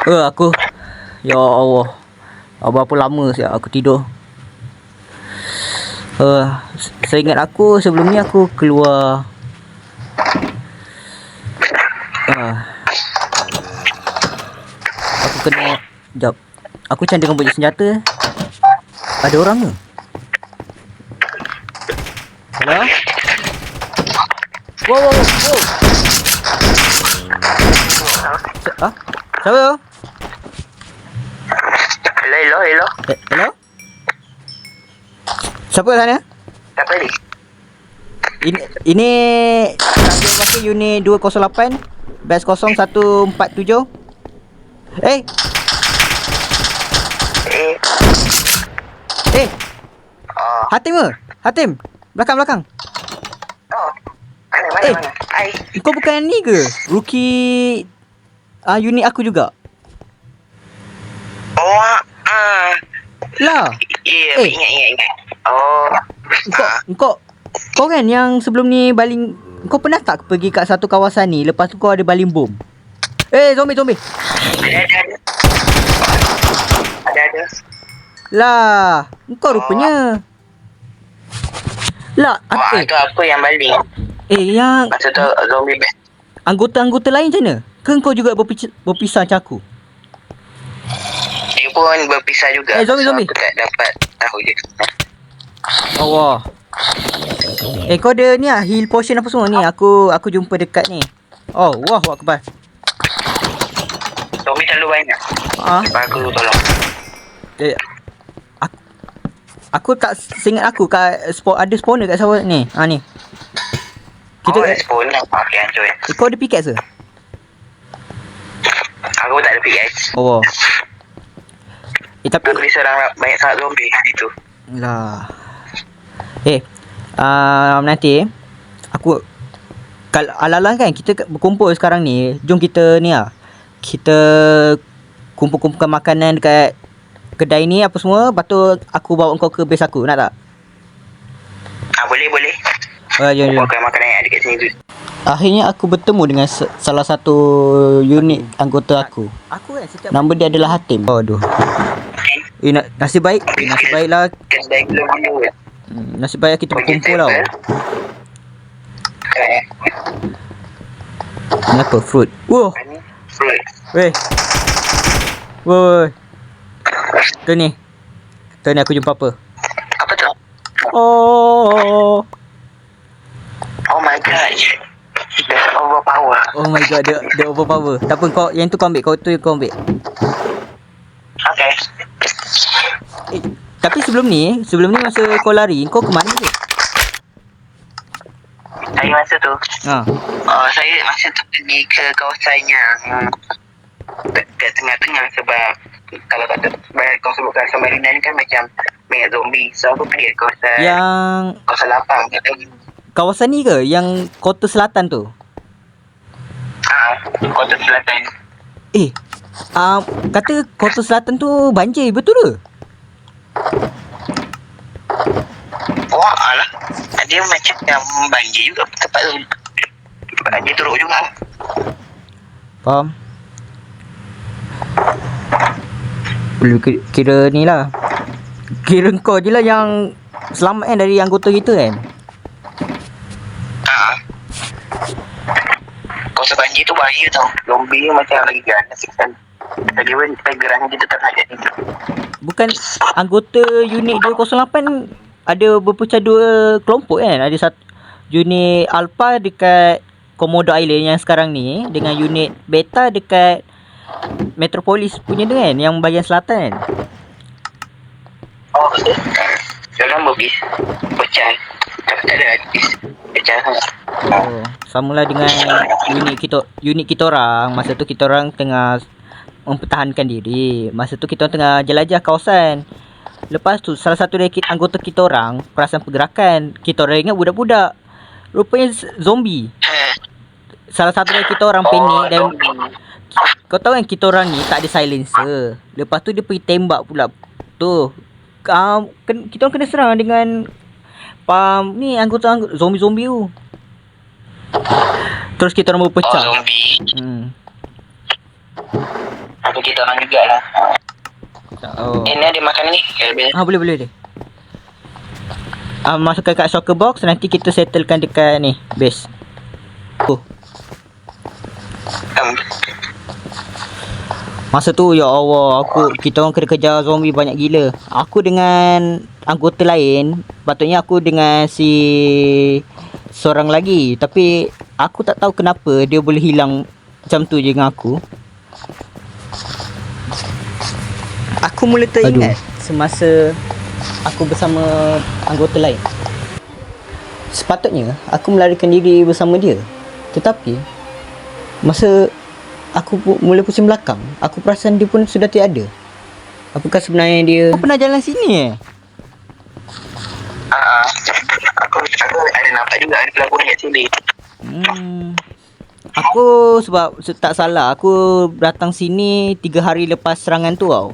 Aku. Ya Allah. Berapa lama siap aku tidur. Seingat aku sebelum ni aku keluar. Aku kena. Sekejap. Aku macam dengan bunyi senjata. Ada orang ke? Hello? Wow. Siapa tu? Hello. Hello? Siapa sana? Siapa ni? Ini saya pakai unit 208 batch 0147. Hatim. Belakang. Oh. Mana? Hai. Kau bukan ni ke? Rookie unit aku juga. Oh, Lah. Ya, ingat. Oh. Kau kan yang sebelum ni baling. Kau pernah tak pergi kat satu kawasan ni, lepas tu kau ada baling bom? Zombie. Ada. Lah, kau rupanya. Lah, Itu apa yang baling? Yang Masa tu zombie best. anggota lain macam mana? Ke kau juga berpisah macam aku? Dia pun berpisah juga. Zombie. Aku tak dapat tahu je. Allah. Kau ada ni heal potion apa semua ni? Aku jumpa dekat ni. Oh, wah akbar. Zombie terlalu banyak. Aku tolong. Aku tak seingat aku kat ada spawner kat sana ni. Ni. Kita spawner pakai hancur. Kau ada pickaxe ke? Aku tak ada pickaxe. Oh. Tapi aku diserang banyak sangat zombie hari tu. Lah. Nanti aku kalau ala-ala kan kita berkumpul sekarang ni, jom kita ni kita kumpul-kumpulkan makanan dekat kedai ni apa semua, lepas tu aku bawa kau ke base aku, nak tak? Boleh. Jom. Kumpulkan makanan yang ada kat sini tu. Akhirnya aku bertemu dengan salah satu unit anggota aku. Nama dia adalah Hatim. Aduh. Nasib baiklah. Nasib baik kita berkumpul tau. Ni apa? Fruit. Wow. Fruit. Woi. Tu ni aku jumpa apa? Apa tu? Oh my god. Dia overpower. Oh my god, dia overpower. Tak apa, kau yang tu kau ambil, kau ambil. Okay. Tapi sebelum ni masa kau lari, kau ke mana je? Saya masa tu. Saya masa tu pergi ke kawasan yang dekat tengah-tengah, sebab kalau kau sebutkan Samarinda ni kan macam banyak zombie. So aku pergi ke kawasan yang kawasan lapang. Kawasan ni ke? Yang kota selatan tu? Kota selatan. Kata kota selatan tu banjir, betul ke? Alah. Dia macam yang banjir juga tempat tu. Banjir teruk juga. Faham? Boleh kira ni lah. Kira kau je lah yang selamat kan dari anggota kita kan? Kawasan banjir tu bahaya tau. Zombie ni macam lagi ganas kan. Lagi pun gerangan kita tak nak jadi. Bukan anggota unit 208 ada berpecah dua kelompok kan? Ada satu unit Alpha dekat Komodo Island yang sekarang ni, dengan unit Beta dekat Metropolis punya tu kan, yang bahagian selatan kan? Jangan berpecah. Tak ada habis. Pecah sangat. Samalah dengan unit kita orang. Masa tu kita orang tengah mempertahankan diri. Masa tu kita orang tengah jelajah kawasan. Lepas tu salah satu dari anggota kita orang perasan pergerakan. Kita orang ingat budak-budak, rupanya zombie. Salah satu dari kita orang panik dan kau tahu kan kita orang ni tak ada silencer. Lepas tu dia pergi tembak pula tu. Kita orang kena serang dengan ni anggota zombie tu. Terus kita orang berpecah. Zombie. Aku untuk kita orang jugalah. Oh. Ni ada makan ni. Boleh deh. Masukkan kat soccer box, nanti kita settlekan dekat ni base. Masa tu ya Allah, kita orang kena kejar zombie banyak gila. Aku dengan anggota lain, patutnya aku dengan si seorang lagi, tapi aku tak tahu kenapa dia boleh hilang macam tu je dengan aku. Aku mula teringat semasa aku bersama anggota lain. Sepatutnya aku melarikan diri bersama dia. Tetapi masa aku mula pusing belakang, aku perasan dia pun sudah tiada. Apakah sebenarnya dia pernah jalan sini Aku ada nampak juga ada pelakon kat sini. Aku sebab tak salah, aku datang sini 3 hari lepas serangan tu tau.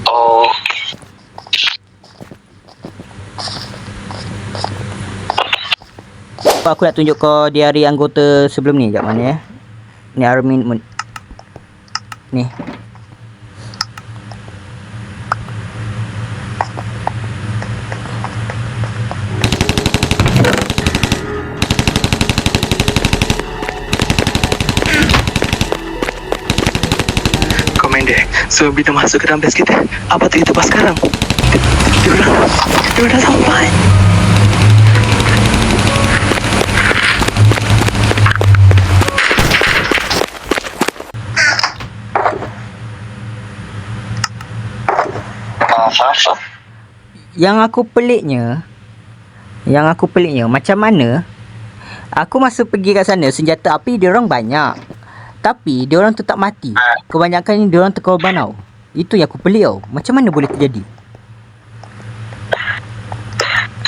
Oh. Aku nak tunjuk kau diari anggota sebelum ni. Sekejap mana ya. Ni Armin. Ni. Komander, zombie dah masuk ke dalam base kita. Apa tu kita pas sekarang? Dia dah sampai. Yang aku peliknya macam mana aku masa pergi kat sana, senjata api dia orang banyak, tapi dia orang tetap mati. Kebanyakan dia orang terkorban tau. Itu yang aku pelik tau. Macam mana boleh terjadi?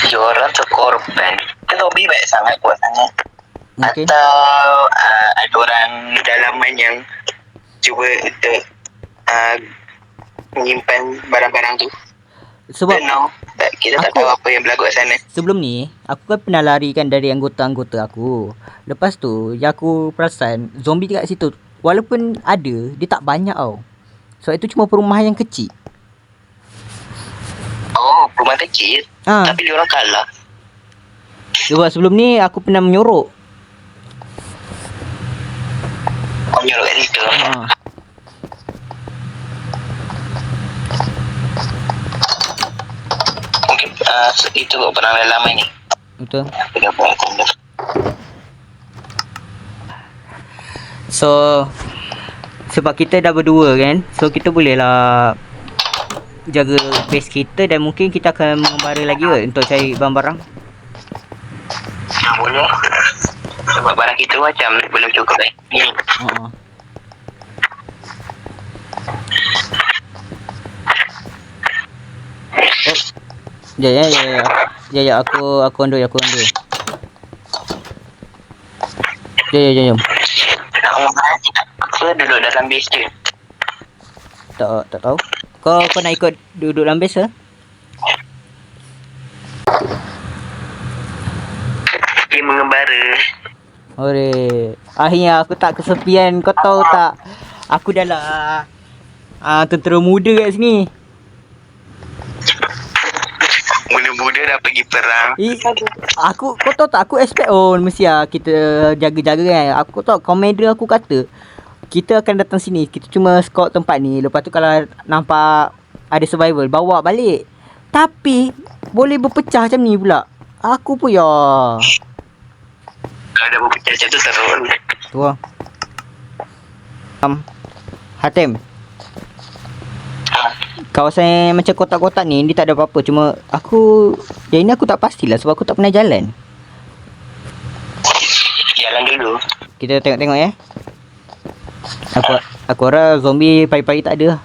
Dia orang terkorban. Zombie baik sangat, kuat sangat. Mungkin. Atau ada orang dalaman yang cuba untuk menyimpan barang-barang tu. Sebab kita tak tahu apa yang berlaku kat sana. Sebelum ni aku kan pernah larikan dari anggota-anggota aku. Lepas tu yang aku perasan zombie dekat situ, walaupun ada, dia tak banyak tau. Sebab itu cuma perumahan yang kecil. Oh, perumahan kecil. Tapi dia orang kalah. Sebab sebelum ni aku pernah menyorok. Menyorok kat situ. Itu pernah lama ni. Betul. So sebab kita dah berdua kan, so kita boleh lah jaga base kita, dan mungkin kita akan mengembara lagi untuk cari barang-barang. Boleh. Sebab barang kita macam belum cukup ni. Ya, aku undur. Jom. Aku duduk dalam base je. Tak tahu. Kau nak ikut duduk dalam base ke? Dia mengembara. Ore, akhirnya aku tak kesepian. Kau tahu tak, aku dah lah tentera muda kat sini. Muda dah pergi perang. Kau tahu tak, aku expect mesti kita jaga-jaga kan. Aku tahu commander aku kata kita akan datang sini, kita cuma scout tempat ni, lepas tu kalau nampak ada survival bawa balik. Tapi boleh berpecah macam ni pula. Aku pun ya. Kalau dah berpecah macam tu teruk. Tu lah. Hatim, kawasan macam kotak-kotak ni, dia tak ada apa-apa. Cuma yang ini aku tak pastilah sebab aku tak pernah jalan. Jalan dulu. Kita tengok-tengok ya. Aku rasa zombie pagi-pagi tak ada.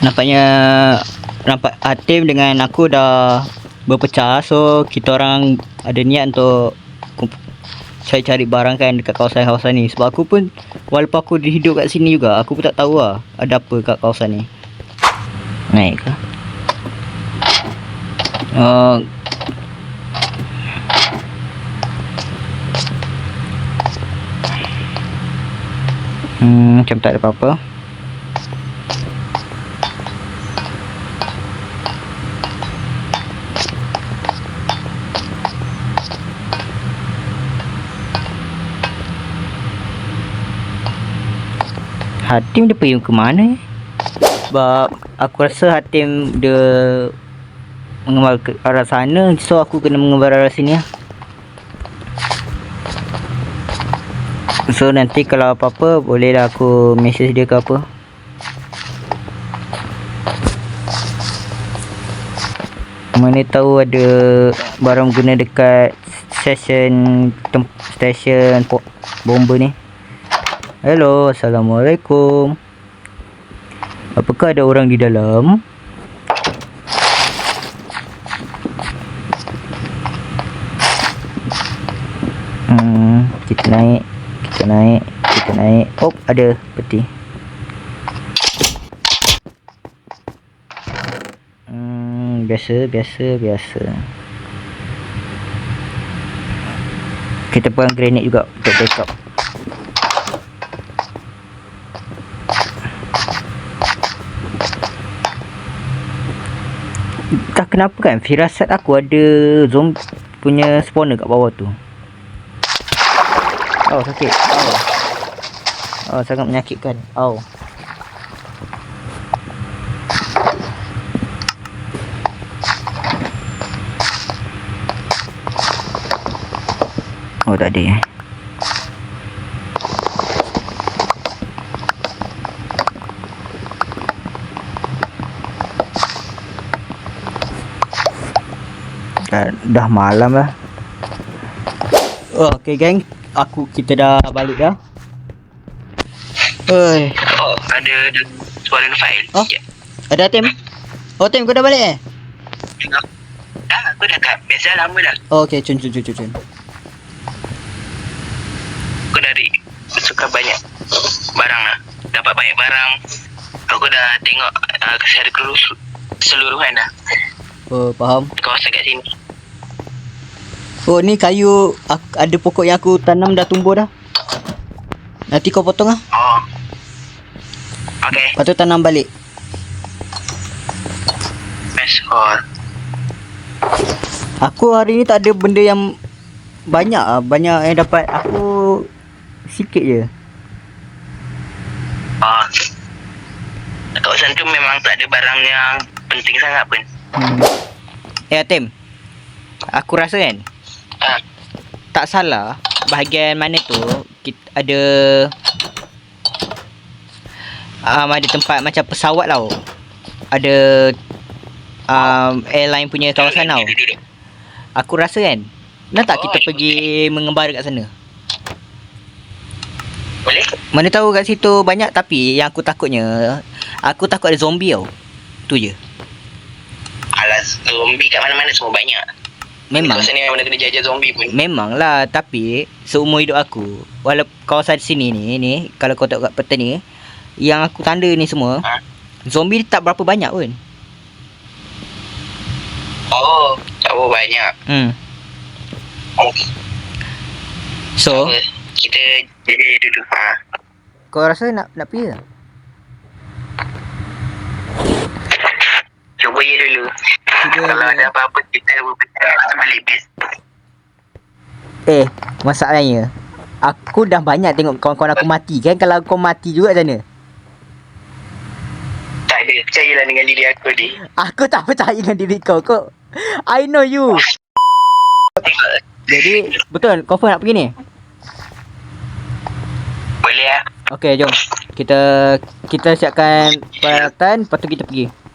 Nampak Hatim dengan aku dah berpecah. So kita orang ada niat untuk cari-cari barang kan dekat kawasan-kawasan ni. Sebab aku pun, walaupun aku hidup kat sini juga, aku pun tak tahu lah ada apa kat kawasan ni. Naik ke? Macam tak ada apa-apa. Hatim dia pergi ke mana? Sebab aku rasa Hatim dia mengembar ke arah sana, so aku kena mengembar arah sini lah. So nanti kalau apa-apa bolehlah aku message dia ke apa. Mana tahu ada barang guna dekat station bomba ni. Hello, Assalamualaikum. Apakah ada orang di dalam? Kita naik. Oh, ada peti. Biasa. Kita pegang grenade juga untuk backup. Tak kenapa kan firasat aku ada zombie punya spawner kat bawah tu. Oh, sakit. Oh, sangat menyakitkan. Oh, tak ada. Dah malam lah. Okay geng, kita dah balik dah. Oi. Oh, ada suara file. Oh, Ya. ada Tim. Oh Tim, kau dah balik Dah, aku dah kat biasa lama dah. Oh, okay, cun. Aku dari suka banyak barang lah. Dapat banyak barang. Aku dah tengok secara keseluruhan dah. Oh, faham. Kawasan kat sini. Oh, ni kayu ada pokok yang aku tanam dah tumbuh dah. Nanti kau potong lah. Oh. Okay. Lepas tu tanam balik. Best call. Aku hari ni tak ada benda yang banyak ah, banyak yang dapat. Aku sikit je. Oh. Kawasan tu memang tak ada barang yang penting sangat pun. Tim, aku rasa kan tak salah bahagian mana tu kita ada ada tempat macam pesawat tau. Ada airline punya kawasan tau. Aku rasa kan nak tak kita pergi mengembara kat sana. Boleh? Mana tahu kat situ banyak, tapi yang aku takut ada zombie tau. Tu je. Alah, zombie kat mana-mana semua banyak. Memang. Kawasan ni memang kena jaja zombie pun. Memanglah, tapi seumur hidup aku, walaupun kawasan sini ni kalau kau tengok kat peta ni, yang aku tanda ni semua, zombie tak berapa banyak pun. Oh, tak berapa banyak. So, kita jaga dulu. kau rasa nak pergi tak? Cuba je dulu. Kalau ada apa-apa kita balik base. Masalahnya aku dah banyak tengok kawan-kawan aku mati kan. Kalau kau mati juga macam mana? Tak ada, percayalah dengan diri aku ni. Aku tak percaya dengan diri kau. I know you. Jadi betul, confirm nak pergi ni? Boleh lah. Okay, jom. Kita siapkan peralatan, lepas tu kita pergi.